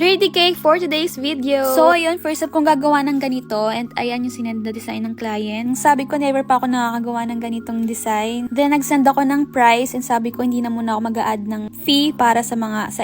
3D cake for today's video. So, ayun, first up kong gagawa ng ganito. And ayan yung sinend na design ng client. Sabi ko, never pa ako nakakagawa ng ganitong design. Then, nagsend ako ng price. And sabi ko, hindi na muna ako mag-a-add ng fee para sa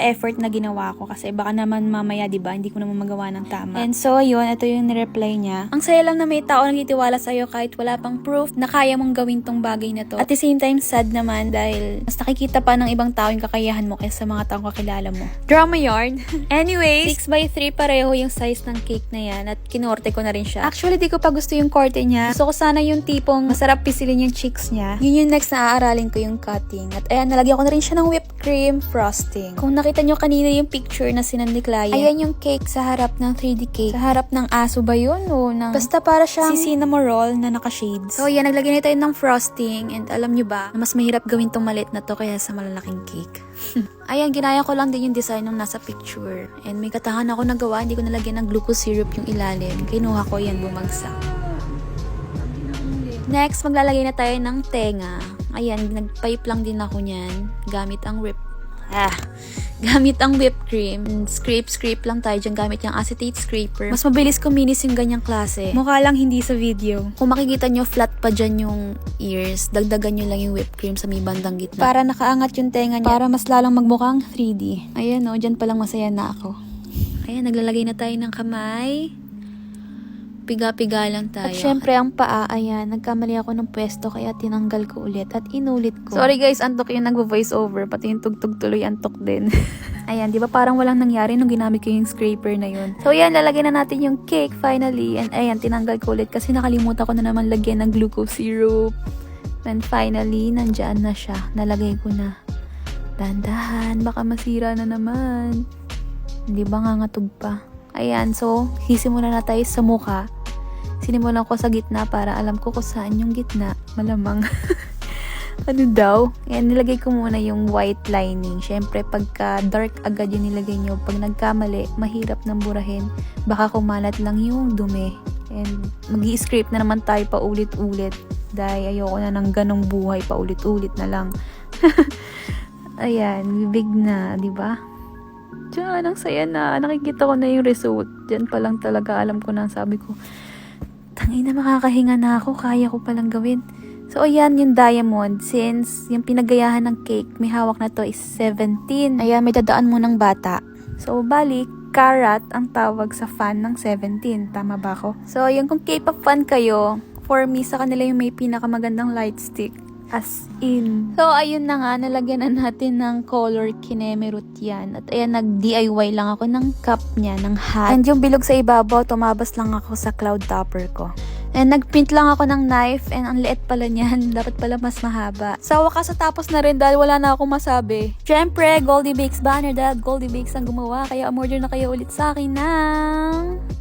effort na ginawa ko. Kasi baka naman mamaya, diba, hindi ko naman magawa ng tama. And so, ayun, ito yung nireply niya. Ang saya lang na may tao nagtitiwala sa'yo kahit wala pang proof na kaya mong gawin tong bagay na to. At the same time, sad naman dahil mas nakikita pa ng ibang tao yung kakayahan mo kaysa mga taong kakilala mo. Drama yarn. Anyway, 6x3 pareho yung size ng cake na yan at kinorte ko na rin siya. Actually, di ko pa gusto yung korte niya. Gusto ko sana yung tipong masarap pisilin yung cheeks niya. Yun yung next na aaralin ko yung cutting. At ayan, nalagyan ko na rin siya ng whipped cream frosting. Kung nakita nyo kanina yung picture na sinend ni client, ayan yung cake sa harap ng 3D cake. Sa harap ng aso ba yun? O ng... Basta para siyang cinnamon roll na naka-shades. So ayan, naglagay na tayo ng frosting. And alam nyo ba, na mas mahirap gawin tong maliit na to kaya sa malalaking cake. Ayan, ginaya ko lang din yung design ng nasa picture. And may katahan ako nagawa, hindi ko nalagyan ng glucose syrup yung ilalim. Kinuha ko yan, bumagsak. Next, maglalagay na tayo ng tenga. Ayan, nagpipe lang din ako niyan. Gamit ang whipped cream. Scrape lang tayo dyan gamit yung acetate scraper. Mas mabilis kuminis yung ganyang klase. Mukha lang hindi sa video. Kung makikita nyo, flat pa dyan yung ears. Dagdagan nyo lang yung whipped cream sa may bandang gitna. Para nakaangat yung tenga niya. Para mas lalang magmukhang 3D. Ayan o, dyan palang masaya na ako. Ayan, naglalagay na tayo ng kamay. Piga-piga lang tayo. At syempre, ang paa, ayan, nagkamali ako ng pwesto kaya tinanggal ko ulit at inulit ko. Sorry guys, antok yung nagvo-voice over, pati yung tugtog tuloy antok din. Ayan, di ba parang walang nangyari nung ginamit ko yung scraper na yun. So ayan, lalagyan na natin yung cake finally. And ayan, tinanggal ko ulit kasi nakalimutan ko na naman lagyan ng glucose syrup. And finally, nandyan na siya. Nalagay ko na. Dahan-dahan, baka masira na naman. Hindi ba ngangatog pa? Ayan, so, sisimula na tayo sa mukha. Sinimulan ko sa gitna para alam ko kung saan yung gitna. Malamang. Ano daw? Ayan, nilagay ko muna yung white lining. Siyempre, pagka dark agad yung nilagay nyo, pag nagkamali, mahirap nang burahin. Baka kumalat lang yung dumi. And mag-i-scrape na naman tayo pa ulit-ulit. Dahil ayoko na ng ganong buhay pa ulit-ulit na lang. Ayan, bibig na, di ba? Diyan, ang saya na. Nakikita ko na yung result. Diyan pa lang talaga alam ko na, sabi ko, tangina, makakahinga na ako. Kaya ko palang gawin. So, ayan yung diamond. Since yung pinagayahan ng cake, may hawak na to is 17. Ayan, may dadaan mo ng bata. So, balik, karat ang tawag sa fan ng 17. Tama ba ako? So, yung kung K-pop fan kayo, for me, sa kanila yung may pinakamagandang light stick. As in. So, ayun na nga, nalagyan na natin ng color kinemerut yan. At ayan, nag-DIY lang ako ng cup niya, ng hat. And yung bilog sa ibabaw, tumabas lang ako sa cloud topper ko. And nagprint lang ako ng knife, and ang liit pala niyan. Dapat pala mas mahaba. Sa wakas, tapos na rin dahil wala na akong masabi. Siyempre, Goldie Bakes banner dahil Goldie Bakes ang gumawa. Kaya umorder na kayo ulit sa akin ng